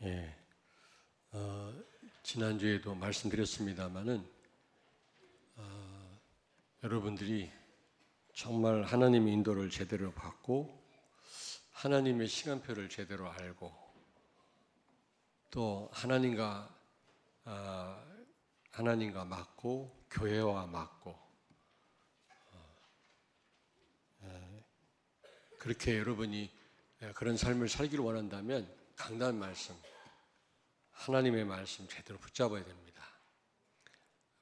예, 지난주에도 말씀드렸습니다마는 여러분들이 정말 하나님의 인도를 제대로 받고 하나님의 시간표를 제대로 알고 또 하나님과 맞고 교회와 맞고 그렇게 여러분이 그런 삶을 살기를 원한다면 강단 말씀, 하나님의 말씀 제대로 붙잡아야 됩니다.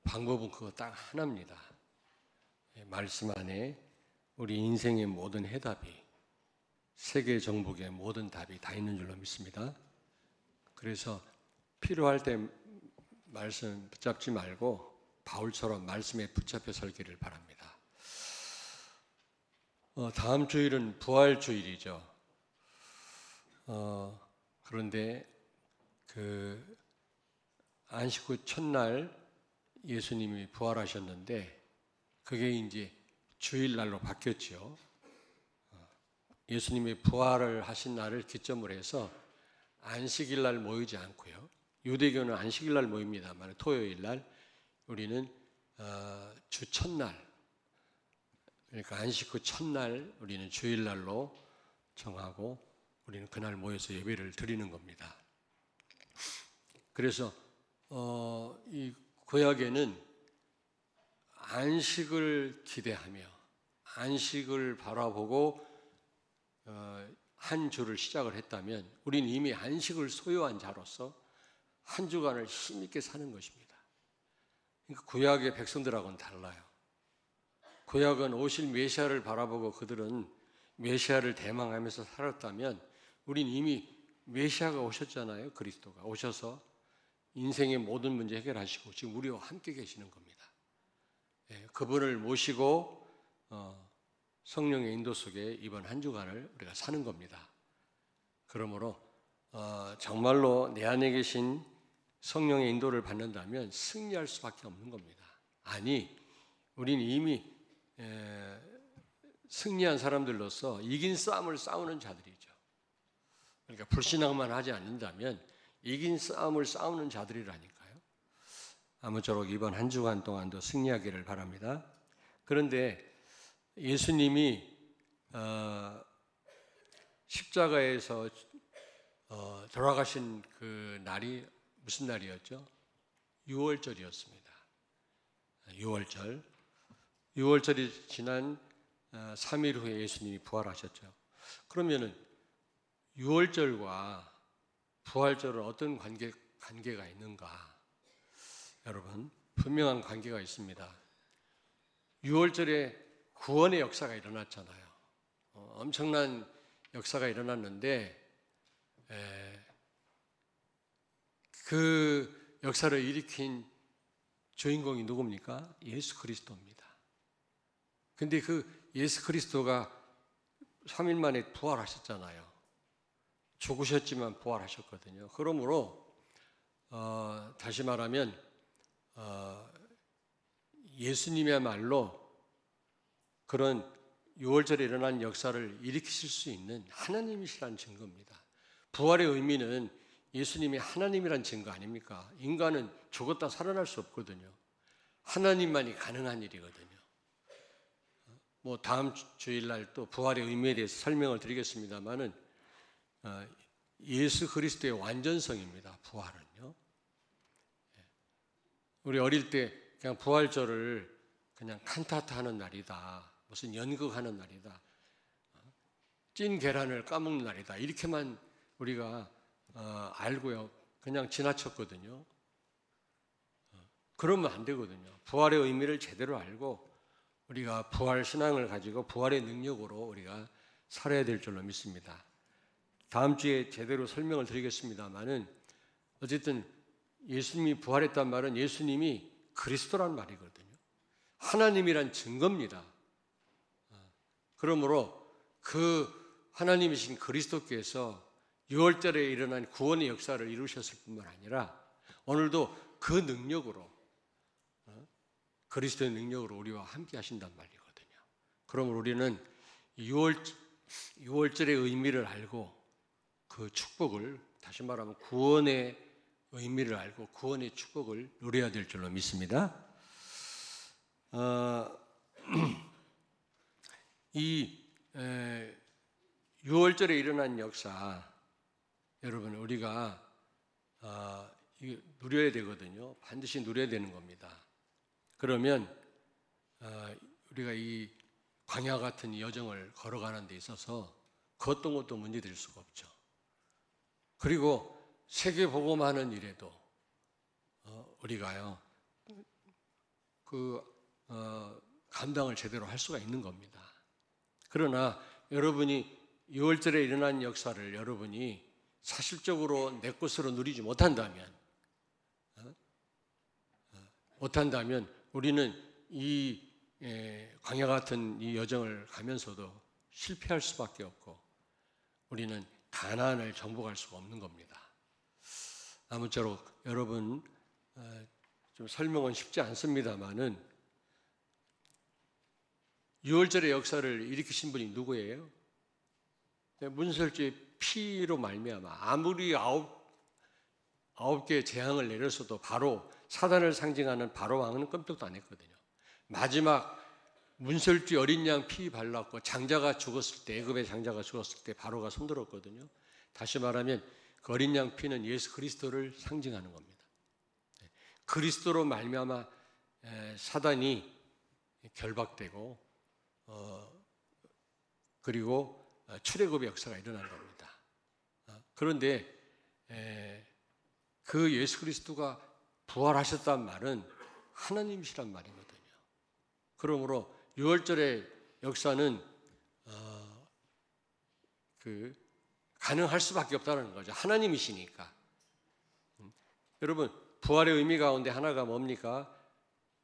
방법은 그거 딱 하나입니다. 말씀 안에 우리 인생의 모든 해답이, 세계 정복의 모든 답이 다 있는 줄로 믿습니다. 그래서 필요할 때 말씀 붙잡지 말고 바울처럼 말씀에 붙잡혀 살기를 바랍니다. 다음 주일은 부활 주일이죠. 그런데 그 안식 후 첫날 예수님이 부활하셨는데 그게 이제 주일날로 바뀌었죠. 예수님이 부활을 하신 날을 기점으로 해서 안식일날 모이지 않고요. 유대교는 안식일날 모입니다만 토요일날 우리는 주 첫날, 그러니까 안식 후 첫날 우리는 주일날로 정하고 우리는 그날 모여서 예배를 드리는 겁니다. 그래서 이 구약에는 안식을 기대하며 안식을 바라보고 한 주를 시작을 했다면 우리는 이미 안식을 소유한 자로서 한 주간을 힘있게 사는 것입니다. 그러니까 구약의 백성들하고는 달라요. 구약은 오실 메시아를 바라보고 그들은 메시아를 대망하면서 살았다면 우린 이미 메시아가 오셨잖아요. 그리스도가 오셔서 인생의 모든 문제 해결하시고 지금 우리와 함께 계시는 겁니다. 그분을 모시고 성령의 인도 속에 이번 한 주간을 우리가 사는 겁니다. 그러므로 정말로 내 안에 계신 성령의 인도를 받는다면 승리할 수밖에 없는 겁니다. 아니, 우리는 이미 승리한 사람들로서 이긴 싸움을 싸우는 자들이죠. 그러니까 불신앙만 하지 않는다면 이긴 싸움을 싸우는 자들이라니까요. 아무쪼록 이번 한 주간 동안도 승리하기를 바랍니다. 그런데 예수님이 십자가에서 돌아가신 그 날이 무슨 날이었죠? 유월절이었습니다. 유월절이 지난 3일 후에 예수님이 부활하셨죠. 그러면은 유월절과 부활절은 어떤 관계가 있는가? 여러분, 분명한 관계가 있습니다. 유월절에 구원의 역사가 일어났잖아요. 엄청난 역사가 일어났는데 그 역사를 일으킨 주인공이 누굽니까? 예수 그리스도입니다. 근데 그 예수 그리스도가 3일 만에 부활하셨잖아요. 죽으셨지만 부활하셨거든요. 그러므로 다시 말하면 예수님이야말로 그런 6월절에 일어난 역사를 일으키실 수 있는 하나님이시라는 증거입니다. 부활의 의미는 예수님이 하나님이란 증거 아닙니까? 인간은 죽었다 살아날 수 없거든요. 하나님만이 가능한 일이거든요. 다음 주일날 또 부활의 의미에 대해서 설명을 드리겠습니다만은 예수 그리스도의 완전성입니다. 부활은요. 우리 어릴 때 그냥 부활절을 그냥 칸타타 하는 날이다. 무슨 연극하는 날이다. 찐 계란을 까먹는 날이다. 이렇게만 우리가 알고요. 그냥 지나쳤거든요. 그러면 안 되거든요. 부활의 의미를 제대로 알고 우리가 부활 신앙을 가지고 부활의 능력으로 우리가 살아야 될 줄로 믿습니다. 다음 주에 제대로 설명을 드리겠습니다만은 어쨌든 예수님이 부활했단 말은 예수님이 그리스도란 말이거든요. 하나님이란 증거입니다. 그러므로 그 하나님이신 그리스도께서 6월절에 일어난 구원의 역사를 이루셨을 뿐만 아니라 오늘도 그 능력으로 그리스도의 능력으로 우리와 함께 하신단 말이거든요. 그러므로 우리는 6월절의 의미를 알고 그 축복을 다시 말하면 구원의 의미를 알고 구원의 축복을 누려야 될 줄로 믿습니다. 이 6월절에 일어난 역사, 여러분 우리가 이거 누려야 되거든요. 반드시 누려야 되는 겁니다. 그러면 우리가 이 광야 같은 여정을 걸어가는 데 있어서 그 어떤 것도 문제될 수가 없죠. 그리고 세계 복음하는 일에도 우리가요 감당을 제대로 할 수가 있는 겁니다. 그러나 여러분이 6월절에 일어난 역사를 여러분이 사실적으로 내 것으로 누리지 못한다면 우리는 이 광야 같은 이 여정을 가면서도 실패할 수밖에 없고 우리는 가나안을 정복할 수가 없는 겁니다. 아무쪼록 여러분 좀 설명은 쉽지 않습니다만은 6월절의 역사를 일으키신 분이 누구예요? 문설주의 피로 말미암아 아무리 아홉 개의 재앙을 내렸어도 바로 사단을 상징하는 바로 왕은 끔찍도 안 했거든요. 마지막 문설주 어린 양 피 발랐고 장자가 죽었을 때, 애굽의 장자가 죽었을 때 바로가 손들었거든요. 다시 말하면 그 어린 양 피는 예수 그리스도를 상징하는 겁니다. 그리스도로 말미암아 사단이 결박되고 그리고 출애굽의 역사가 일어난 겁니다. 그런데 그 예수 그리스도가 부활하셨다는 말은 하나님이시란 말이거든요. 그러므로 6월절의 역사는 가능할 수밖에 없다는 거죠. 하나님이시니까. 여러분 부활의 의미 가운데 하나가 뭡니까?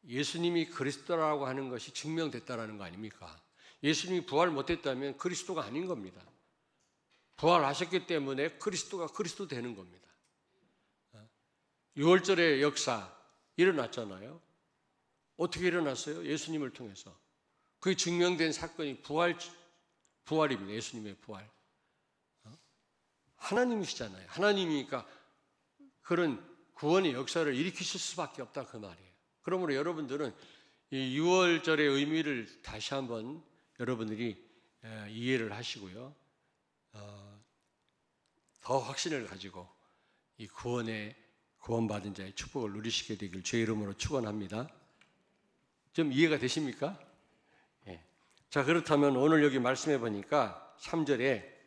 예수님이 그리스도라고 하는 것이 증명됐다라는 거 아닙니까? 예수님이 부활 못했다면 그리스도가 아닌 겁니다. 부활하셨기 때문에 그리스도가 그리스도 되는 겁니다. 6월절의 역사 일어났잖아요. 어떻게 일어났어요? 예수님을 통해서. 그게 증명된 사건이 부활입니다. 예수님의 부활. 하나님이시잖아요. 하나님이니까 그런 구원의 역사를 일으키실 수밖에 없다 그 말이에요. 그러므로 여러분들은 이 6월절의 의미를 다시 한번 여러분들이 이해를 하시고요. 더 확신을 가지고 이 구원받은 자의 축복을 누리시게 되길 주의 이름으로 축원합니다. 좀 이해가 되십니까? 예. 자, 그렇다면 오늘 여기 말씀해 보니까 3절에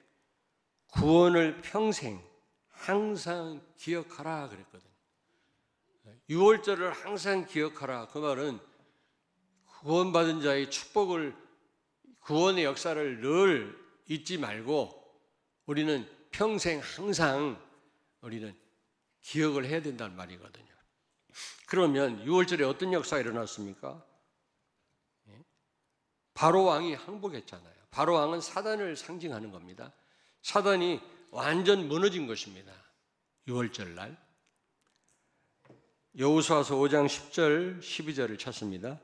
구원을 평생 항상 기억하라 그랬거든요. 6월절을 항상 기억하라. 그 말은 구원받은 자의 축복을, 구원의 역사를 늘 잊지 말고 우리는 평생 항상 우리는 기억을 해야 된다는 말이거든요. 그러면 6월절에 어떤 역사가 일어났습니까? 바로 왕이 항복했잖아요. 바로 왕은 사단을 상징하는 겁니다. 사단이 완전 무너진 것입니다. 6월절 날. 여호수아서 5장 10절 12절을 찾습니다.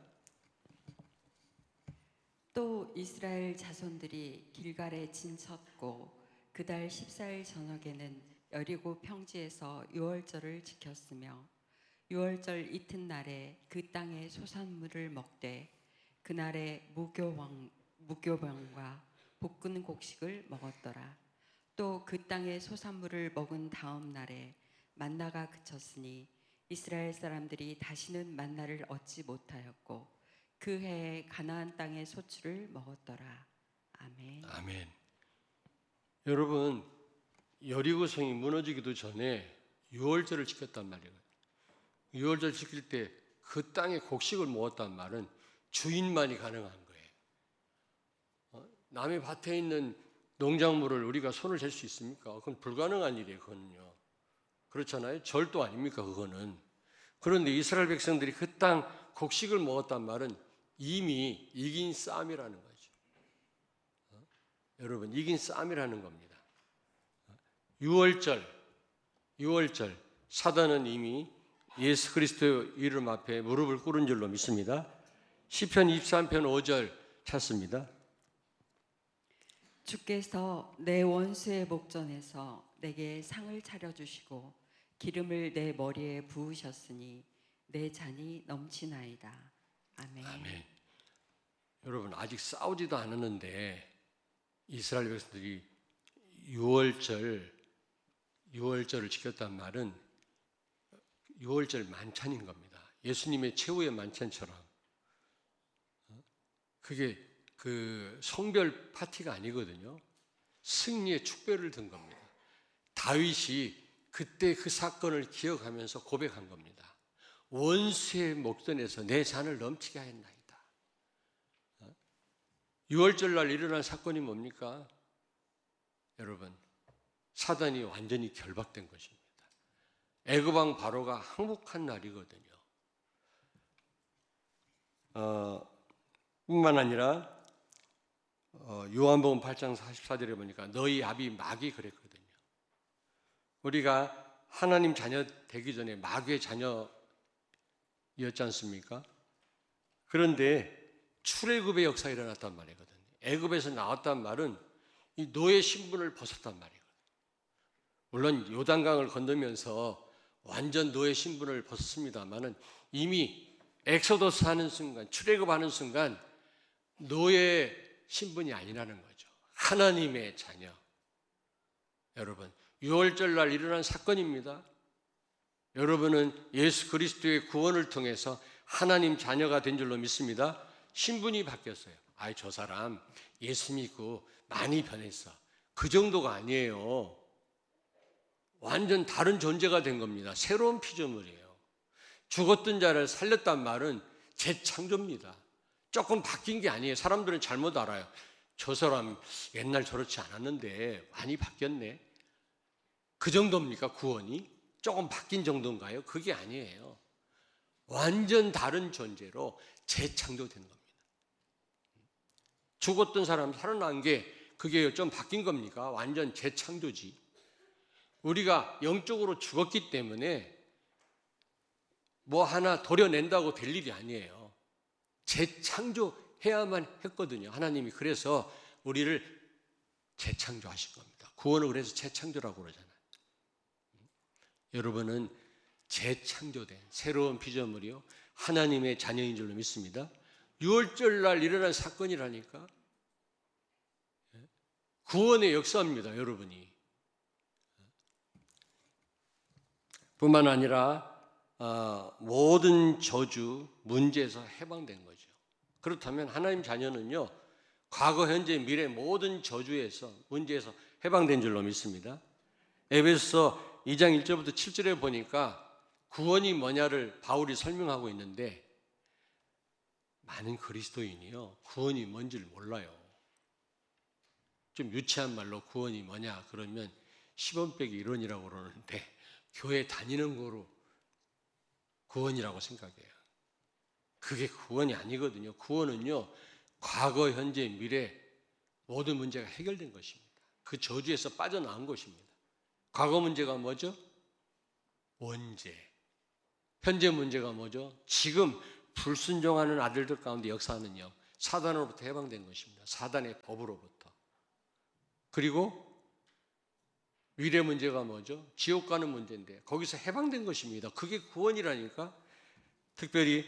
또 이스라엘 자손들이 길갈에 진쳤고 그달 14일 저녁에는 여리고 평지에서 6월절을 지켰으며 6월절 이튿날에 그 땅의 소산물을 먹되 그날에 무교병과 볶은 곡식을 먹었더라. 또 그 땅의 소산물을 먹은 다음 날에 만나가 그쳤으니 이스라엘 사람들이 다시는 만나를 얻지 못하였고 그 해에 가나안 땅의 소출을 먹었더라. 아멘. 아멘. 여러분 여리고성이 무너지기도 전에 6월절을 지켰단 말이에요. 6월절 지킬 때 그 땅에 곡식을 먹었단 말은 주인만이 가능한 거예요. 남의 밭에 있는 농작물을 우리가 손을 댈 수 있습니까? 그건 불가능한 일이에요. 그건요. 그렇잖아요. 절도 아닙니까? 그거는. 그런데 이스라엘 백성들이 그 땅 곡식을 먹었단 말은 이미 이긴 싸움이라는 거죠. 여러분 이긴 싸움이라는 겁니다. 6월절 사단은 이미 예수 그리스도 이름 앞에 무릎을 꿇은 줄로 믿습니다. 시편 23편 5절 찾습니다. 주께서 내 원수의 목전에서 내게 상을 차려주시고 기름을 내 머리에 부으셨으니 내 잔이 넘치나이다. 아멘. 아멘. 여러분, 아직 싸우지도 않았는데 이스라엘 백성들이 유월절을 지켰단 말은 유월절 만찬인 겁니다. 예수님의 최후의 만찬처럼. 그게 그 성별 파티가 아니거든요. 승리의 축배를 든 겁니다. 다윗이 그때 그 사건을 기억하면서 고백한 겁니다. 원수의 목전에서 내 잔을 넘치게 하였나이다. 유월절날 일어난 사건이 뭡니까? 여러분, 사단이 완전히 결박된 것입니다. 애굽왕 바로가 항복한 날이거든요. 뿐만 아니라 요한복음 8장 44절에 보니까 너희 아비 마귀 그랬거든요. 우리가 하나님 자녀 되기 전에 마귀의 자녀였지 않습니까? 그런데 출애굽의 역사가 일어났단 말이거든요. 애굽에서 나왔단 말은 이 노예 신분을 벗었단 말이거든요. 물론 요단강을 건너면서 완전 노예 신분을 벗었습니다만은 이미 엑소더스 하는 순간, 출애굽하는 순간 노예 신분이 아니라는 거죠. 하나님의 자녀. 여러분, 유월절날 일어난 사건입니다. 여러분은 예수 그리스도의 구원을 통해서 하나님 자녀가 된 줄로 믿습니다. 신분이 바뀌었어요. 아이, 저 사람 예수 믿고 많이 변했어. 그 정도가 아니에요. 완전 다른 존재가 된 겁니다. 새로운 피조물이에요. 죽었던 자를 살렸단 말은 재창조입니다. 조금 바뀐 게 아니에요. 사람들은 잘못 알아요. 저 사람 옛날 저렇지 않았는데 많이 바뀌었네. 그 정도입니까? 구원이? 조금 바뀐 정도인가요? 그게 아니에요. 완전 다른 존재로 재창조된 겁니다. 죽었던 사람 살아난 게 그게 좀 바뀐 겁니까? 완전 재창조지. 우리가 영적으로 죽었기 때문에 뭐 하나 도려낸다고 될 일이 아니에요. 재창조해야만 했거든요. 하나님이 그래서 우리를 재창조하신 겁니다. 구원을 그래서 재창조라고 그러잖아요. 여러분은 재창조된 새로운 피조물이요, 하나님의 자녀인 줄로 믿습니다. 유월절날 일어난 사건이라니까. 구원의 역사입니다. 여러분이. 뿐만 아니라 모든 저주, 문제에서 해방된 거죠. 그렇다면 하나님 자녀는요, 과거, 현재, 미래 모든 저주에서, 문제에서 해방된 줄로 믿습니다. 에베소서 2장 1절부터 7절에 보니까 구원이 뭐냐를 바울이 설명하고 있는데, 많은 그리스도인이요, 구원이 뭔지를 몰라요. 좀 유치한 말로 구원이 뭐냐 그러면 10원 빼기 1원이라고 그러는데 교회 다니는 거로 구원이라고 생각해요. 그게 구원이 아니거든요. 구원은요, 과거, 현재, 미래 모든 문제가 해결된 것입니다. 그 저주에서 빠져나온 것입니다. 과거 문제가 뭐죠? 원죄. 현재 문제가 뭐죠? 지금 불순종하는 아들들 가운데 역사하는요, 사단으로부터 해방된 것입니다. 사단의 법으로부터. 그리고 미래 문제가 뭐죠? 지옥 가는 문제인데 거기서 해방된 것입니다. 그게 구원이라니까. 특별히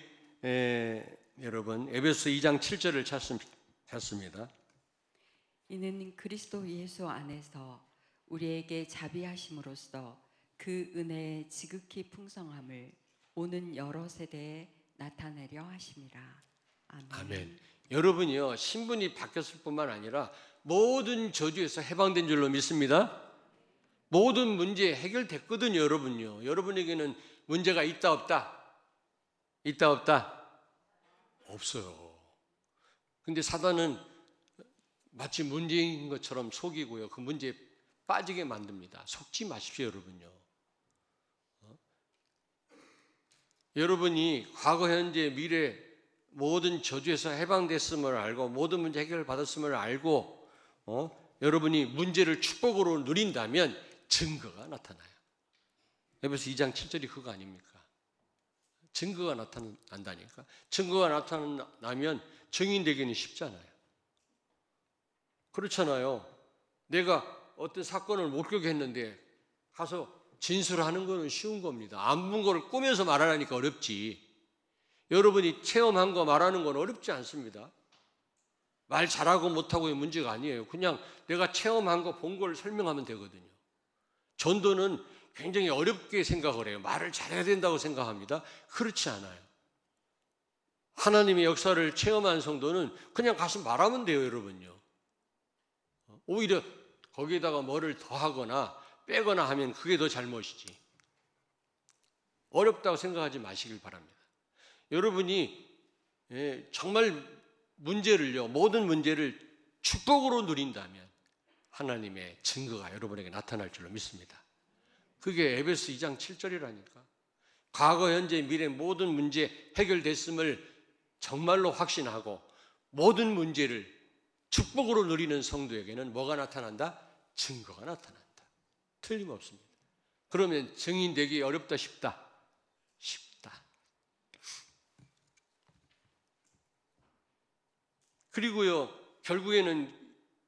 여러분 에베소 2장 7절을 찾습니다. 이는 그리스도 예수 안에서 우리에게 자비하심으로써 그 은혜의 지극히 풍성함을 오는 여러 세대에 나타내려 하심이라. 아멘. 아멘. 여러분이요, 신분이 바뀌었을 뿐만 아니라 모든 저주에서 해방된 줄로 믿습니다. 모든 문제 해결됐거든요. 여러분요, 여러분에게는 문제가 있다 없다? 있다 없다? 없어요. 근데 사단은 마치 문제인 것처럼 속이고요, 그 문제에 빠지게 만듭니다. 속지 마십시오. 여러분요, 여러분이 과거, 현재, 미래 모든 저주에서 해방됐음을 알고 모든 문제 해결을 받았음을 알고 여러분이 문제를 축복으로 누린다면 증거가 나타나요. 에베소 2장 7절이 그거 아닙니까? 증거가 나타난다니까. 증거가 나타나면 증인되기는 쉽잖아요. 그렇잖아요. 내가 어떤 사건을 목격했는데 가서 진술하는 거는 쉬운 겁니다. 안 본 거를 꾸며서 말하라니까 어렵지. 여러분이 체험한 거 말하는 건 어렵지 않습니다. 말 잘하고 못하고의 문제가 아니에요. 그냥 내가 체험한 거 본 걸 설명하면 되거든요. 전도는 굉장히 어렵게 생각을 해요. 말을 잘해야 된다고 생각합니다. 그렇지 않아요. 하나님의 역사를 체험한 성도는 그냥 가서 말하면 돼요, 여러분요. 오히려 거기에다가 뭐를 더하거나 빼거나 하면 그게 더 잘못이지. 어렵다고 생각하지 마시길 바랍니다. 여러분이 정말 문제를요, 모든 문제를 축복으로 누린다면 하나님의 증거가 여러분에게 나타날 줄로 믿습니다. 그게 에베소 2장 7절이라니까. 과거, 현재, 미래 모든 문제 해결됐음을 정말로 확신하고 모든 문제를 축복으로 누리는 성도에게는 뭐가 나타난다? 증거가 나타난다. 틀림없습니다. 그러면 증인되기 어렵다, 쉽다? 쉽다. 그리고요, 결국에는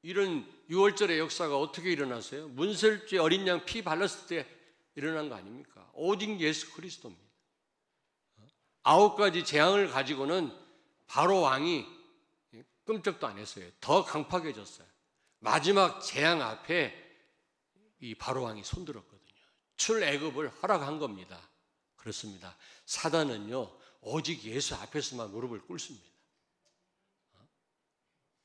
이런 유월절의 역사가 어떻게 일어났어요? 문설주에 어린 양 피 발랐을 때 일어난 거 아닙니까? 오직 예수 그리스도입니다. 9가지 재앙을 가지고는 바로 왕이 끔찍도 안 했어요. 더 강팍해졌어요. 마지막 재앙 앞에 이 바로 왕이 손들었거든요. 출애굽을 허락한 겁니다. 그렇습니다. 사단은요, 오직 예수 앞에서만 무릎을 꿇습니다.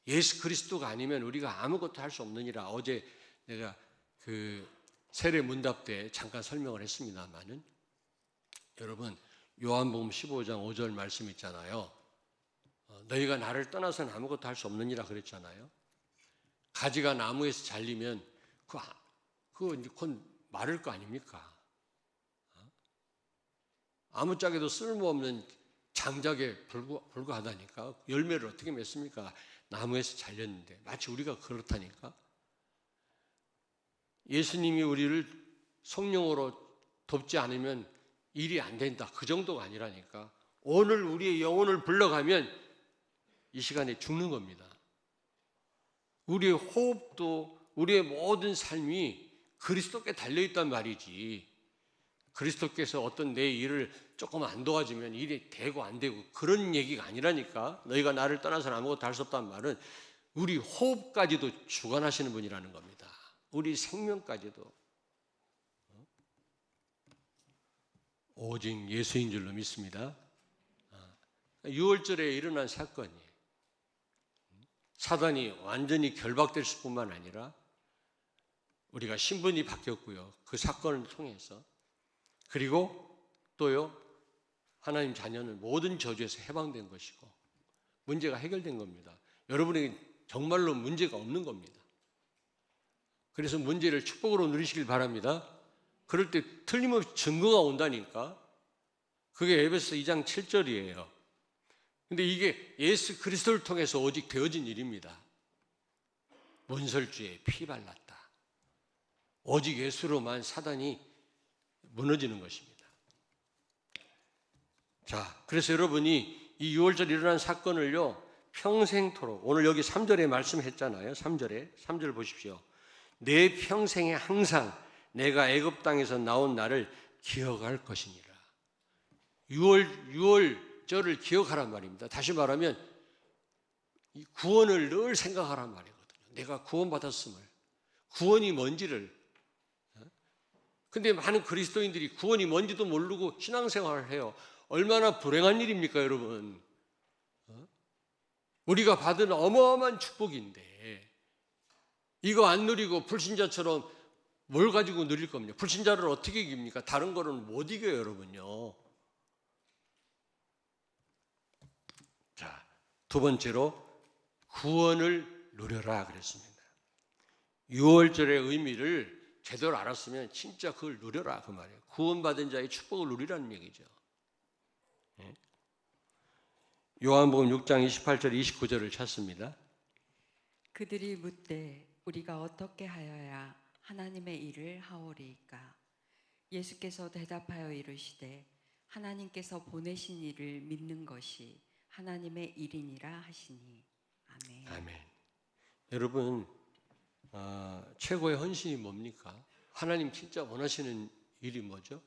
예수 그리스도가 아니면 우리가 아무것도 할 수 없느니라. 어제 내가 그 세례 문답 때 잠깐 설명을 했습니다만은, 여러분 요한복음 15장 5절 말씀 있잖아요. 너희가 나를 떠나서는 아무것도 할 수 없느니라 그랬잖아요. 가지가 나무에서 잘리면 그거 이제 곧 마를 거 아닙니까? 아무짝에도 쓸모없는 장작에 불과하다니까. 열매를 어떻게 맺습니까? 나무에서 잘렸는데. 마치 우리가 그렇다니까. 예수님이 우리를 성령으로 돕지 않으면 일이 안 된다. 그 정도가 아니라니까. 오늘 우리의 영혼을 불러가면 이 시간에 죽는 겁니다. 우리의 호흡도, 우리의 모든 삶이 그리스도께 달려있단 말이지. 그리스도께서 어떤 내 일을 조금 안 도와주면 일이 되고 안 되고 그런 얘기가 아니라니까. 너희가 나를 떠나서는 아무것도 할 수 없다는 말은 우리 호흡까지도 주관하시는 분이라는 겁니다. 우리 생명까지도. 오직 예수인 줄로 믿습니다. 6월절에 일어난 사건이 사단이 완전히 결박될 뿐만 아니라 우리가 신분이 바뀌었고요. 그 사건을 통해서. 그리고 또요, 하나님 자녀는 모든 저주에서 해방된 것이고 문제가 해결된 겁니다. 여러분에게 정말로 문제가 없는 겁니다. 그래서 문제를 축복으로 누리시길 바랍니다. 그럴 때 틀림없이 증거가 온다니까. 그게 에베소 2장 7절이에요. 근데 이게 예수 그리스도를 통해서 오직 되어진 일입니다. 문설주에 피 발랐다. 오직 예수로만 사단이 무너지는 것입니다. 자, 그래서 여러분이 이 6월절 일어난 사건을요, 평생토록, 오늘 여기 3절에 말씀했잖아요. 3절 보십시오. 내 평생에 항상 내가 애굽 땅에서 나온 나를 기억할 것이니라. 6월절을 기억하란 말입니다. 다시 말하면 이 구원을 늘 생각하란 말이거든요. 내가 구원받았음을, 구원이 뭔지를. 근데 많은 그리스도인들이 구원이 뭔지도 모르고 신앙생활을 해요. 얼마나 불행한 일입니까, 여러분? 우리가 받은 어마어마한 축복인데 이거 안 누리고 불신자처럼 뭘 가지고 누릴 겁니까? 불신자를 어떻게 이깁니까? 다른 거는 못 이겨요, 여러분요. 자, 두 번째로 구원을 누려라 그랬습니다. 6월절의 의미를 제대로 알았으면 진짜 그걸 누려라 그 말이에요. 구원받은 자의 축복을 누리라는 얘기죠. 요한복음 6장 28절 29절을 찾습니다. 그들이 묻되 우리가 어떻게 하여야 하나님의 일을 하오리이까? 예수께서 대답하여 이르시되 하나님께서 보내신 이를 믿는 것이 하나님의 일이니라 하시니. 아멘. 아멘. 여러분, 최고의 헌신이 뭡니까? 하나님 진짜 원하시는 일이 뭐죠?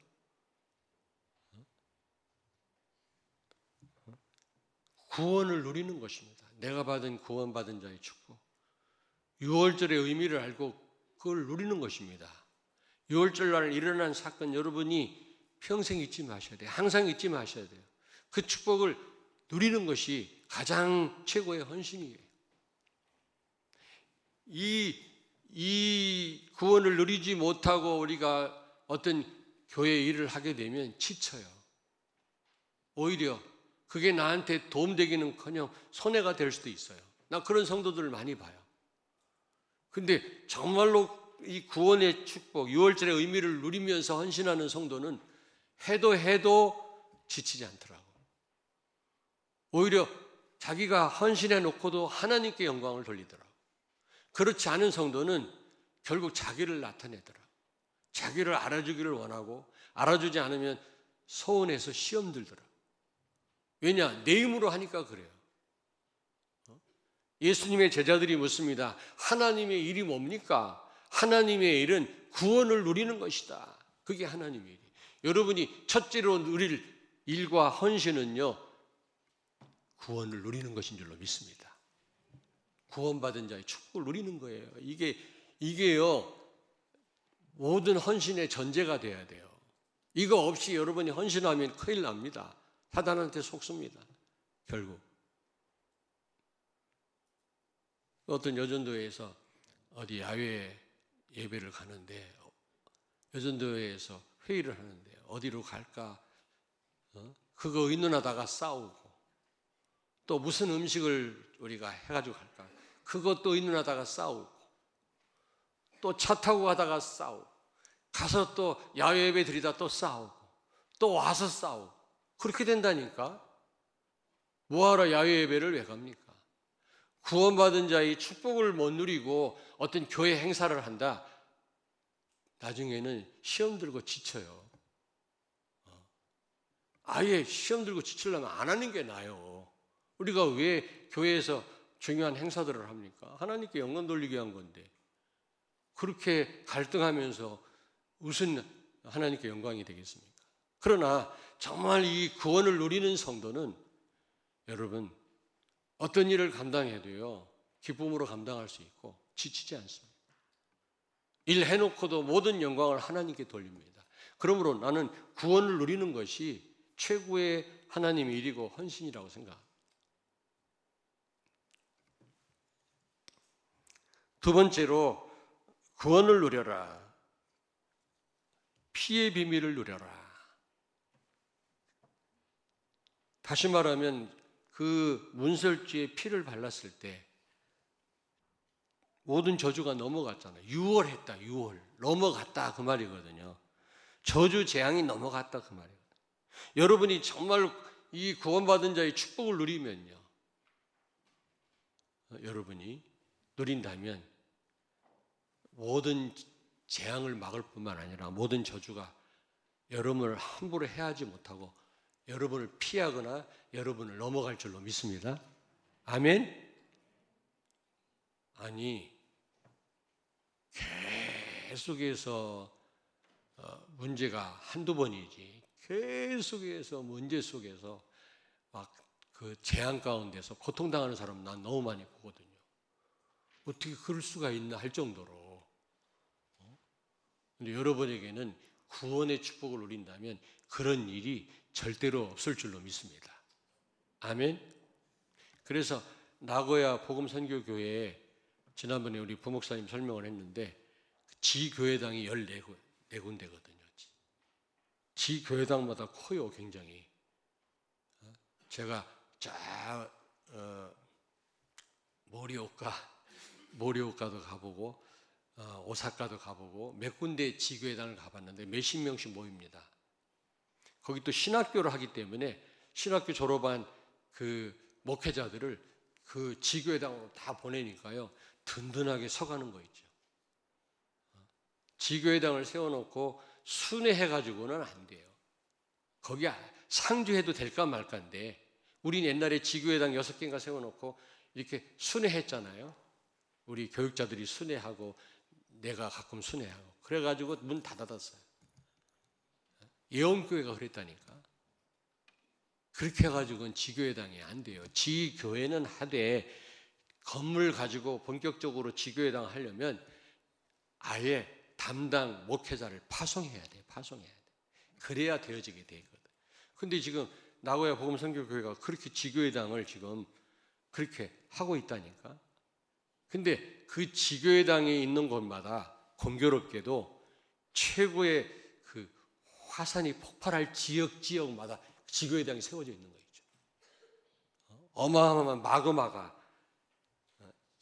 구원을 누리는 것입니다. 내가 받은 구원받은 자의 축복. 유월절의 의미를 알고 그걸 누리는 것입니다. 유월절 날 일어난 사건 여러분이 평생 잊지 마셔야 돼요. 항상 잊지 마셔야 돼요. 그 축복을 누리는 것이 가장 최고의 헌신이에요. 이 구원을 누리지 못하고 우리가 어떤 교회 일을 하게 되면 지쳐요. 오히려 그게 나한테 도움되기는커녕 손해가 될 수도 있어요. 나 그런 성도들을 많이 봐요. 근데 정말로 이 구원의 축복, 유월절의 의미를 누리면서 헌신하는 성도는 해도 지치지 않더라고. 오히려 자기가 헌신해 놓고도 하나님께 영광을 돌리더라고. 그렇지 않은 성도는 결국 자기를 나타내더라고. 자기를 알아주기를 원하고 알아주지 않으면 서운해서 시험 들더라고. 왜냐? 내 힘으로 하니까 그래요. 예수님의 제자들이 묻습니다. 하나님의 일이 뭡니까? 하나님의 일은 구원을 누리는 것이다. 그게 하나님의 일이에요. 여러분이 첫째로 누릴 일과 헌신은요, 구원을 누리는 것인 줄로 믿습니다. 구원받은 자의 축복을 누리는 거예요. 이게요, 모든 헌신의 전제가 돼야 돼요. 이거 없이 여러분이 헌신하면 큰일 납니다. 사단한테 속습니다. 결국. 어떤 여전도회에서 어디 야외 예배를 가는데 여전도회에서 회의를 하는데 어디로 갈까? 그거 의논하다가 싸우고 또 무슨 음식을 우리가 해가지고 갈까? 그것도 의논하다가 싸우고 또 차 타고 가다가 싸우고 가서 또 야외 예배 드리다 또 싸우고 또 와서 싸우고 그렇게 된다니까. 뭐하러 야외 예배를 왜 갑니까? 구원받은 자의 축복을 못 누리고 어떤 교회 행사를 한다. 나중에는 시험 들고 지쳐요. 아예 시험 들고 지치려면 안 하는 게 나아요. 우리가 왜 교회에서 중요한 행사들을 합니까? 하나님께 영광 돌리기 위한 건데 그렇게 갈등하면서 무슨 하나님께 영광이 되겠습니까? 그러나 정말 이 구원을 누리는 성도는 여러분 어떤 일을 감당해도요 기쁨으로 감당할 수 있고 지치지 않습니다. 일 해놓고도 모든 영광을 하나님께 돌립니다. 그러므로 나는 구원을 누리는 것이 최고의 하나님의 일이고 헌신이라고 생각합니다. 두 번째로 구원을 누려라. 피의 비밀을 누려라. 다시 말하면 그 문설주에 피를 발랐을 때 모든 저주가 넘어갔잖아요. 유월했다. 유월. 넘어갔다 그 말이거든요. 저주 재앙이 넘어갔다 그 말이거든요. 여러분이 정말 이 구원받은 자의 축복을 누리면요. 여러분이 누린다면 모든 재앙을 막을 뿐만 아니라 모든 저주가 여러분을 함부로 해하지 못하고 여러분을 피하거나 여러분을 넘어갈 줄로 믿습니다. 아멘? 아니, 계속해서 문제가 한두 번이지 계속해서 문제 속에서 막 그 재앙 가운데서 고통당하는 사람 난 너무 많이 보거든요. 어떻게 그럴 수가 있나 할 정도로. 근데 여러분에게는 구원의 축복을 누린다면 그런 일이 절대로 없을 줄로 믿습니다. 아멘. 그래서 나고야 복음선교교회에 지난번에 우리 부목사님 설명을 했는데 지교회당이 14군데거든요. 지교회당마다 커요. 굉장히. 제가 모리오카도 가보고 오사카도 가보고 몇 군데 지교회당을 가봤는데 몇십 명씩 모입니다. 거기 또 신학교를 하기 때문에 신학교 졸업한 그 목회자들을 그 지교회당으로 다 보내니까요 든든하게 서가는 거 있죠. 지교회당을 세워놓고 순회해가지고는 안 돼요. 거기 상주해도 될까 말까인데 우린 옛날에 지교회당 6개인가 세워놓고 이렇게 순회했잖아요. 우리 교육자들이 순회하고 내가 가끔 순회하고 그래가지고 문 다 닫았어요. 예언교회가 그랬다니까. 그렇게 해가지고는 지교회당이 안 돼요. 지교회는 하되 건물 가지고 본격적으로 지교회당 하려면 아예 담당 목회자를 파송해야 돼. 파송해야 돼. 그래야 되어지게 돼 있거든. 근데 지금 나고야 복음선교교회가 그렇게 지교회당을 지금 그렇게 하고 있다니까. 근데 그 지교회당에 있는 곳마다 공교롭게도 최고의 그 화산이 폭발할 지역마다 지교회당이 세워져 있는 거죠. 어마어마한 마그마가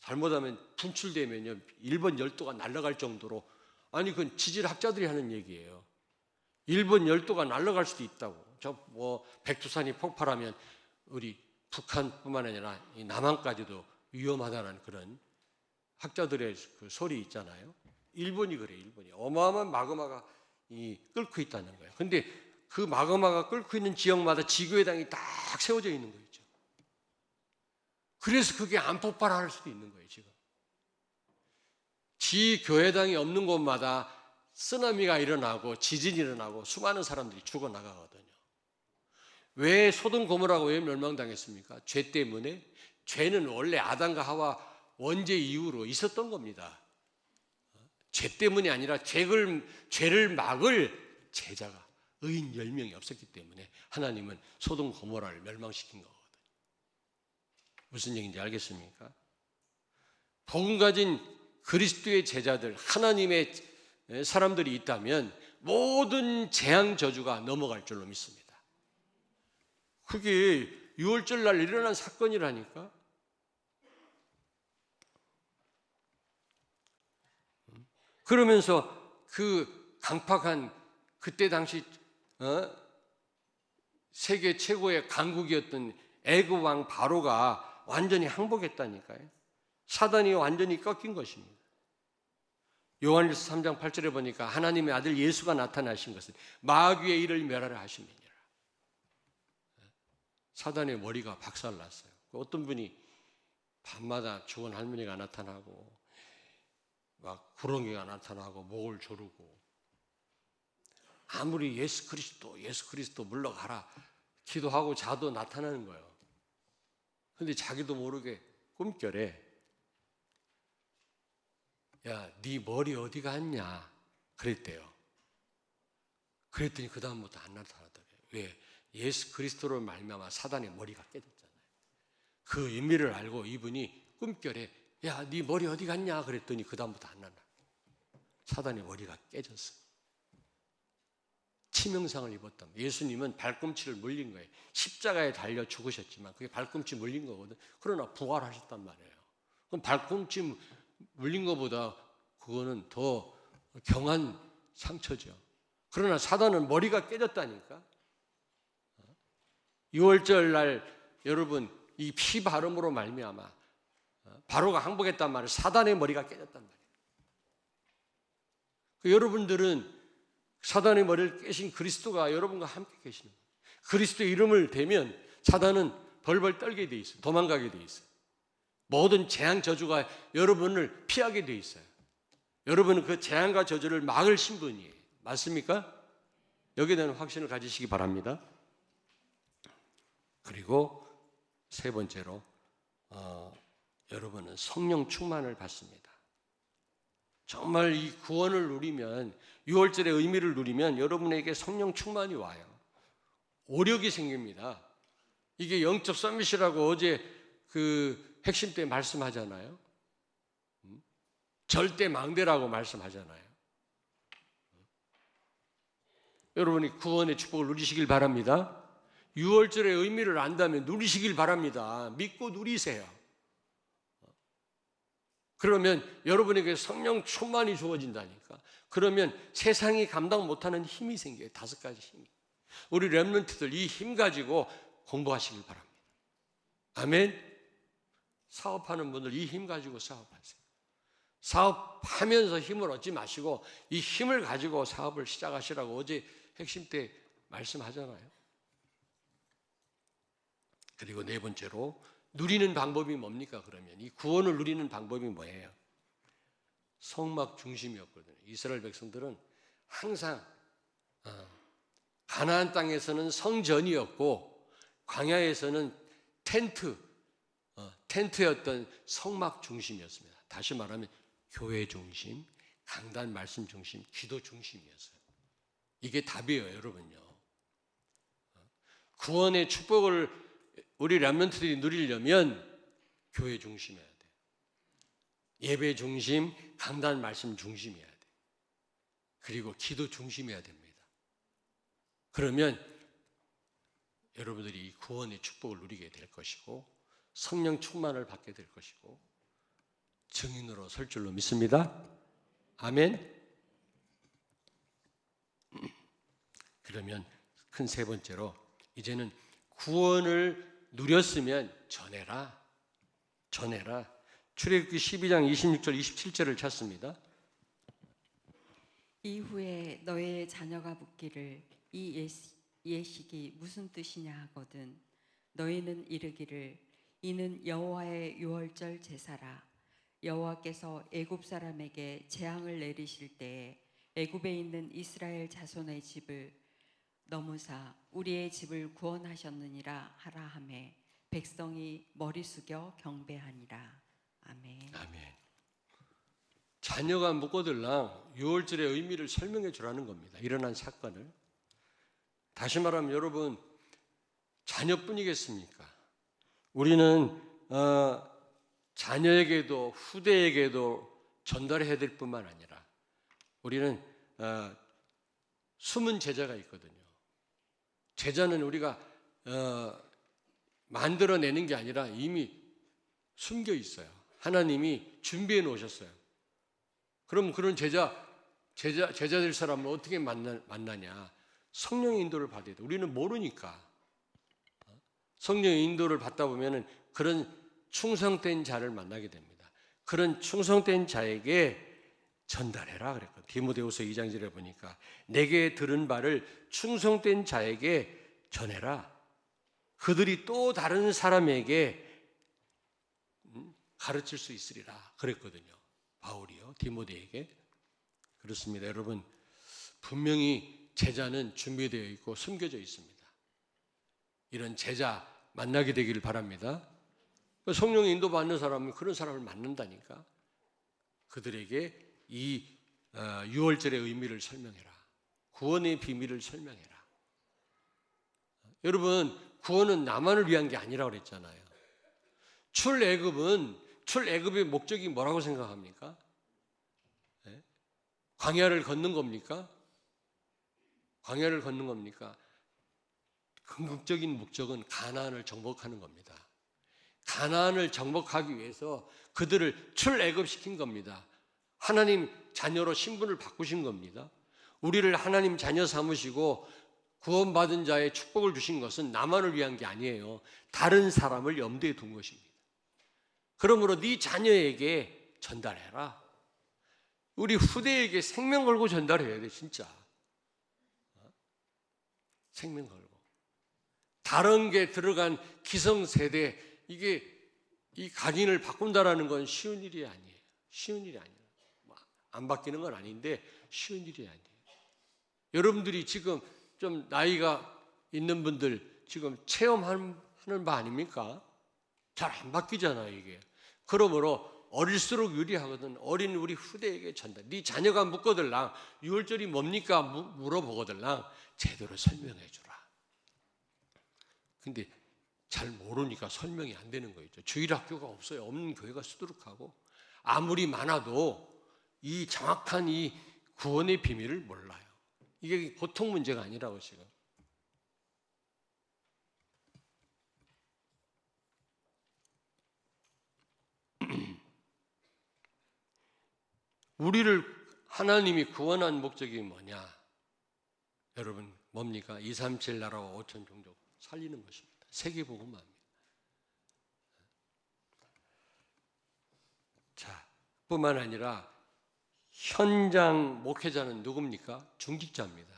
잘못하면 분출되면요 1번 열도가 날아갈 정도로, 아니 그건 지질학자들이 하는 얘기예요. 1번 열도가 날아갈 수도 있다고. 저 뭐 백두산이 폭발하면 우리 북한뿐만 아니라 이 남한까지도 위험하다는 그런 학자들의 그 소리 있잖아요. 일본이 그래. 일본이 어마어마한 마그마가 끓고 있다는 거예요. 근데 그 마그마가 끓고 있는 지역마다 지교회당이 딱 세워져 있는 거죠. 그래서 그게 안 폭발할 수도 있는 거예요. 지금 지교회당이 없는 곳마다 쓰나미가 일어나고 지진이 일어나고 수많은 사람들이 죽어나가거든요. 왜 소돔 고모라가 왜 멸망당했습니까? 죄 때문에. 죄는 원래 아담과 하와 원죄 이후로 있었던 겁니다. 죄 때문이 아니라 죄를 막을 제자가 의인 10명이 없었기 때문에 하나님은 소돔 고모라를 멸망시킨 거거든요. 무슨 얘기인지 알겠습니까? 복음 가진 그리스도의 제자들, 하나님의 사람들이 있다면 모든 재앙 저주가 넘어갈 줄로 믿습니다. 그게 6월절 날 일어난 사건이라니까. 그러면서 그 강팍한 그때 당시 세계 최고의 강국이었던 애굽 왕 바로가 완전히 항복했다니까요. 사단이 완전히 꺾인 것입니다. 요한일서 3장 8절에 보니까 하나님의 아들 예수가 나타나신 것은 마귀의 일을 멸하라 하심이니라. 사단의 머리가 박살났어요. 어떤 분이 밤마다 죽은 할머니가 나타나고 막 구렁이가 나타나고 목을 조르고, 아무리 예수 그리스도 물러가라 기도하고 자도 나타나는 거예요. 근데 자기도 모르게 꿈결에 야, 네 머리 어디 갔냐 그랬대요. 그랬더니 그 다음부터 안 나타나더래요. 왜? 예수 그리스도로 말미암아 사단의 머리가 깨졌잖아요. 그 의미를 알고 이분이 꿈결에 야, 네 머리 어디 갔냐 그랬더니 그 다음부터 안 나타나. 사단의 머리가 깨졌어요. 치명상을 입었다. 예수님은 발꿈치를 물린 거예요. 십자가에 달려 죽으셨지만 그게 발꿈치 물린 거거든. 그러나 부활하셨단 말이에요. 그럼 발꿈치 물린 것보다 그거는 더 경한 상처죠. 그러나 사단은 머리가 깨졌다니까. 6월절 날 여러분 이 피 바름으로 말미암아 바로가 항복했단 말이에요. 사단의 머리가 깨졌단 말이에요. 여러분들은 사단의 머리를 깨신 그리스도가 여러분과 함께 계시는 거예요. 그리스도의 이름을 대면 사단은 벌벌 떨게 돼 있어요. 도망가게 돼 있어요. 모든 재앙 저주가 여러분을 피하게 돼 있어요. 여러분은 그 재앙과 저주를 막을 신분이에요. 맞습니까? 여기에 대한 확신을 가지시기 바랍니다. 그리고 세 번째로 여러분은 성령 충만을 받습니다. 정말 이 구원을 누리면, 6월절의 의미를 누리면 여러분에게 성령 충만이 와요. 오력이 생깁니다. 이게 영적 서밋이라고 어제 그 핵심 때 말씀하잖아요. 절대 망대라고 말씀하잖아요. 여러분이 구원의 축복을 누리시길 바랍니다. 6월절의 의미를 안다면 누리시길 바랍니다. 믿고 누리세요. 그러면 여러분에게 성령 충만이 주어진다니까. 그러면 세상이 감당 못하는 힘이 생겨요. 5가지 힘이. 우리 렘넌트들 이 힘 가지고 공부하시길 바랍니다. 아멘. 사업하는 분들 이 힘 가지고 사업하세요. 사업하면서 힘을 얻지 마시고 이 힘을 가지고 사업을 시작하시라고 어제 핵심 때 말씀하잖아요. 그리고 네 번째로 누리는 방법이 뭡니까? 그러면 이 구원을 누리는 방법이 뭐예요? 성막 중심이었거든요. 이스라엘 백성들은 항상 가나안 땅에서는 성전이었고 광야에서는 텐트였던 성막 중심이었습니다. 다시 말하면 교회 중심, 강단 말씀 중심, 기도 중심이었어요. 이게 답이에요, 여러분요. 구원의 축복을 우리 렘넌트들이 누리려면 교회 중심이어야 돼요. 예배 중심, 강단 말씀 중심이어야 돼요. 그리고 기도 중심이어야 됩니다. 그러면 여러분들이 이 구원의 축복을 누리게 될 것이고 성령 충만을 받게 될 것이고 증인으로 설 줄로 믿습니다. 아멘. 그러면 큰 세 번째로 이제는 구원을 누렸으면 전해라. 출애굽기 12장 26절 27절을 찾습니다. 이후에 너의 자녀가 묻기를 이 예식이 무슨 뜻이냐 하거든 너희는 이르기를 이는 여호와의 유월절 제사라. 여호와께서 애굽 사람에게 재앙을 내리실 때에 애굽에 있는 이스라엘 자손의 집을 넘으사 우리의 집을 구원하셨느니라 하라 하매 백성이 머리 숙여 경배하니라. 아멘. 아멘. 자녀가 묻거들랑 유월절의 의미를 설명해 주라는 겁니다. 일어난 사건을. 다시 말하면 여러분 자녀뿐이겠습니까? 우리는 자녀에게도 후대에게도 전달해야 될 뿐만 아니라 우리는 숨은 제자가 있거든요. 제자는 우리가 만들어내는 게 아니라 이미 숨겨 있어요. 하나님이 준비해 놓으셨어요. 그럼 그런 제자될 사람을 어떻게 만나냐? 성령의 인도를 받아야 돼. 우리는 모르니까. 성령의 인도를 받다 보면은 그런 충성된 자를 만나게 됩니다. 그런 충성된 자에게 전달해라 그랬거든요. 디모데후서 2장절에 보니까 내게 들은 바를 충성된 자에게 전해라. 그들이 또 다른 사람에게 가르칠 수 있으리라 그랬거든요. 바울이요, 디모데에게. 그렇습니다. 여러분, 분명히 제자는 준비되어 있고 숨겨져 있습니다. 이런 제자 만나게 되기를 바랍니다. 성령의 인도받는 사람은 그런 사람을 만난다니까. 그들에게 이 유월절의 의미를 설명해라. 구원의 비밀을 설명해라. 여러분, 구원은 나만을 위한 게 아니라고 그랬잖아요. 출애굽의 목적이 뭐라고 생각합니까? 네? 광야를 걷는 겁니까? 광야를 걷는 겁니까? 궁극적인 목적은 가나안을 정복하는 겁니다. 가나안을 정복하기 위해서 그들을 출애굽시킨 겁니다. 하나님 자녀로 신분을 바꾸신 겁니다. 우리를 하나님 자녀 삼으시고 구원받은 자의 축복을 주신 것은 나만을 위한 게 아니에요. 다른 사람을 염두에 둔 것입니다. 그러므로 네 자녀에게 전달해라. 우리 후대에게 생명 걸고 전달해야 돼, 진짜. 생명 걸고. 다른 게 들어간 기성세대, 이게 이 각인을 바꾼다라는 건 쉬운 일이 아니에요. 쉬운 일이 아니에요. 안 바뀌는 건 아닌데 쉬운 일이 아니에요. 여러분들이 지금 좀 나이가 있는 분들 지금 체험하는 바 아닙니까? 잘 안 바뀌잖아요, 이게. 그러므로 어릴수록 유리하거든. 어린 우리 후대에게 전달. 네 자녀가 묻거들랑 유월절이 뭡니까? 물어보거들랑 제대로 설명해 주라. 근데 잘 모르니까 설명이 안 되는 거 있죠. 주일학교가 없어요. 없는 교회가 수두룩하고 아무리 많아도 이 정확한 이 구원의 비밀을 몰라요. 이게 보통 문제가 아니라고 지금. 우리를 하나님이 구원한 목적이 뭐냐? 여러분 뭡니까? 237 나라와 5천 종족 살리는 것입니다. 세계복음화입니다. 자, 뿐만 아니라 현장 목회자는 누굽니까? 중직자입니다.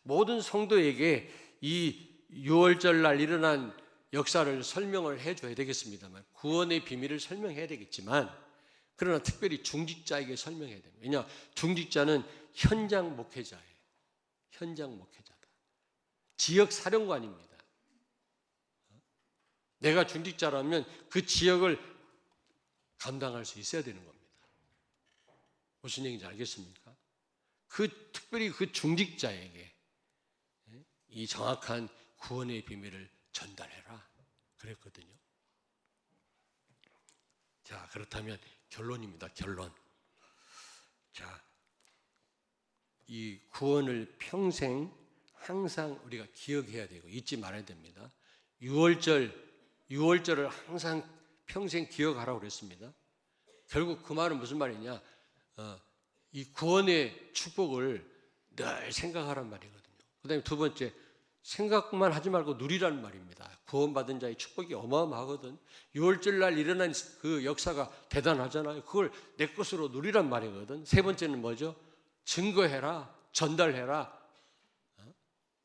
모든 성도에게 이 유월절 날 일어난 역사를 설명을 해줘야 되겠습니다만, 구원의 비밀을 설명해야 되겠지만, 그러나 특별히 중직자에게 설명해야 됩니다. 왜냐, 중직자는 현장 목회자예요. 현장 목회자다. 지역 사령관입니다. 내가 중직자라면 그 지역을 감당할 수 있어야 되는 겁니다. 무슨 얘기인지 알겠습니까? 특별히 그 중직자에게 이 정확한 구원의 비밀을 전달해라 그랬거든요. 자, 그렇다면 결론입니다. 결론. 자, 이 구원을 평생 항상 우리가 기억해야 되고 잊지 말아야 됩니다. 유월절을 항상 평생 기억하라고 그랬습니다. 결국 그 말은 무슨 말이냐? 이 구원의 축복을 늘 생각하란 말이거든요. 그다음에 두 번째, 생각만 하지 말고 누리라는 말입니다. 구원받은 자의 축복이 어마어마하거든. 유월절 날 일어난 그 역사가 대단하잖아요. 그걸 내 것으로 누리란 말이거든. 세 번째는 뭐죠? 증거해라, 전달해라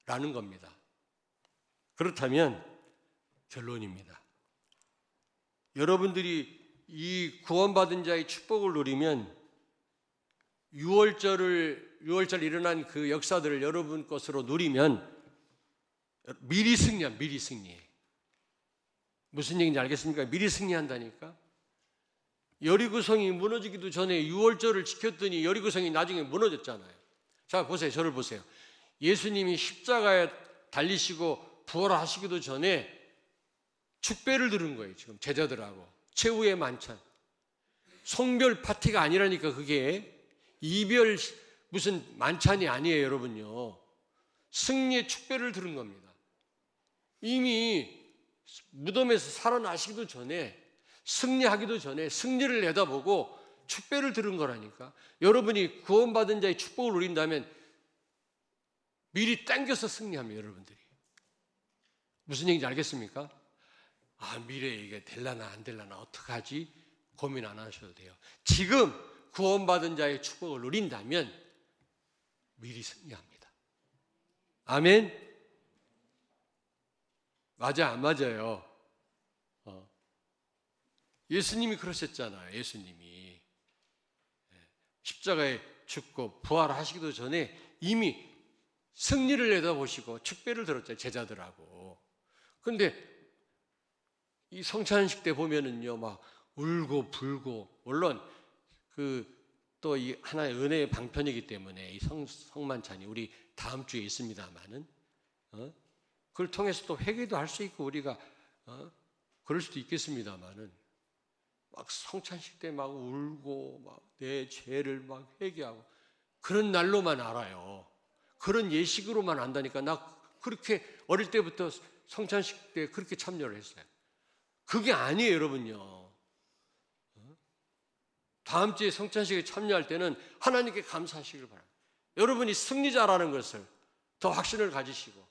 라는 겁니다. 그렇다면 결론입니다. 여러분들이 이 구원받은 자의 축복을 누리면 유월절 일어난 그 역사들을 여러분 것으로 누리면 미리 승리한, 미리 승리해. 무슨 얘기인지 알겠습니까? 미리 승리한다니까. 여리고성이 무너지기도 전에 유월절을 지켰더니 여리고성이 나중에 무너졌잖아요. 자, 보세요. 저를 보세요. 예수님이 십자가에 달리시고 부활하시기도 전에 축배를 들은 거예요. 지금 제자들하고 최후의 만찬. 성별 파티가 아니라니까. 그게 이별 무슨 만찬이 아니에요, 여러분요. 승리의 축배를 들은 겁니다. 이미 무덤에서 살아나시기도 전에, 승리하기도 전에 승리를 내다보고 축배를 들은 거라니까. 여러분이 구원받은 자의 축복을 누린다면 미리 당겨서 승리합니다, 여러분들이. 무슨 얘기인지 알겠습니까? 미래에 이게 될라나 안 될라나 어떡하지? 고민 안 하셔도 돼요. 지금 구원받은 자의 축복을 누린다면 미리 승리합니다. 아멘? 맞아, 안 맞아요? 예수님이 그러셨잖아요. 예수님이 십자가에 죽고 부활하시기도 전에 이미 승리를 내다보시고 축배를 들었잖아요. 제자들하고. 그런데 이 성찬식 때 보면은요, 막 울고 불고, 물론 또 이 하나의 은혜의 방편이기 때문에 이 성만찬이 우리 다음 주에 있습니다만은, 그걸 통해서 또 회개도 할 수 있고 우리가 그럴 수도 있겠습니다만은, 막 성찬식 때 막 울고 막 내 죄를 막 회개하고 그런 날로만 알아요. 그런 예식으로만 안다니까. 나 그렇게 어릴 때부터 성찬식 때 그렇게 참여를 했어요. 그게 아니에요, 여러분요. 다음 주에 성찬식에 참여할 때는 하나님께 감사하시길 바랍니다. 여러분이 승리자라는 것을 더 확신을 가지시고,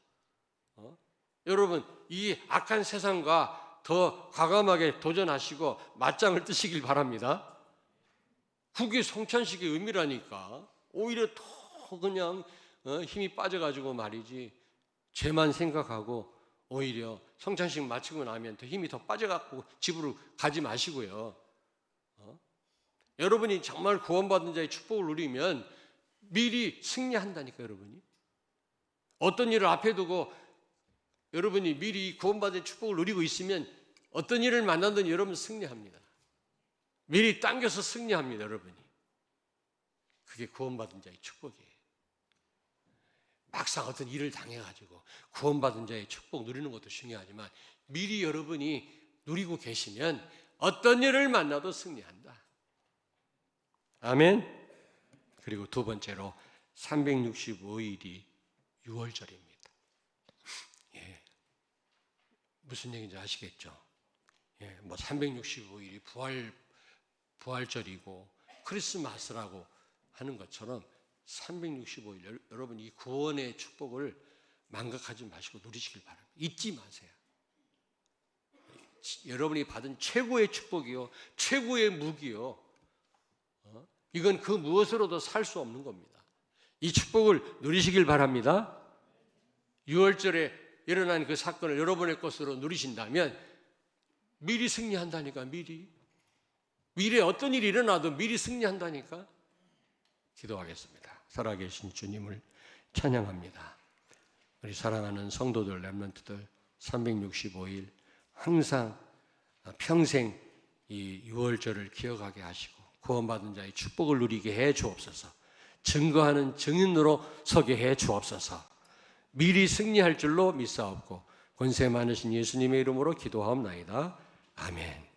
여러분 이 악한 세상과 더 과감하게 도전하시고 맞짱을 뜨시길 바랍니다. 그게 성찬식의 의미라니까. 오히려 더 그냥 힘이 빠져가지고 말이지, 죄만 생각하고 오히려 성찬식 마치고 나면 더 힘이 더 빠져갖고 집으로 가지 마시고요. 여러분이 정말 구원받은 자의 축복을 누리면 미리 승리한다니까. 여러분이 어떤 일을 앞에 두고 여러분이 미리 구원받은 축복을 누리고 있으면 어떤 일을 만나든 여러분 승리합니다. 미리 당겨서 승리합니다, 여러분이. 그게 구원받은 자의 축복이에요. 막상 어떤 일을 당해가지고 구원받은 자의 축복 누리는 것도 중요하지만 미리 여러분이 누리고 계시면 어떤 일을 만나도 승리한다. 아멘. 그리고 두 번째로 365일이 유월절입니다. 무슨 얘기인지 아시겠죠? 뭐 365일이 부활절이고 크리스마스라고 하는 것처럼 365일 여러분 이 구원의 축복을 망각하지 마시고 누리시길 바랍니다. 잊지 마세요. 여러분이 받은 최고의 축복이요, 최고의 무기요, 이건 그 무엇으로도 살 수 없는 겁니다. 이 축복을 누리시길 바랍니다. 6월절에 일어난 그 사건을 여러분의 것으로 누리신다면 미리 승리한다니까. 미래에 어떤 일이 일어나도 미리 승리한다니까. 기도하겠습니다. 살아계신 주님을 찬양합니다. 우리 사랑하는 성도들, 렘넌트들 365일 항상 평생 이 유월절을 기억하게 하시고 구원받은 자의 축복을 누리게 해 주옵소서. 증거하는 증인으로 서게 해 주옵소서. 미리 승리할 줄로 믿사옵고 권세 많으신 예수님의 이름으로 기도하옵나이다. 아멘.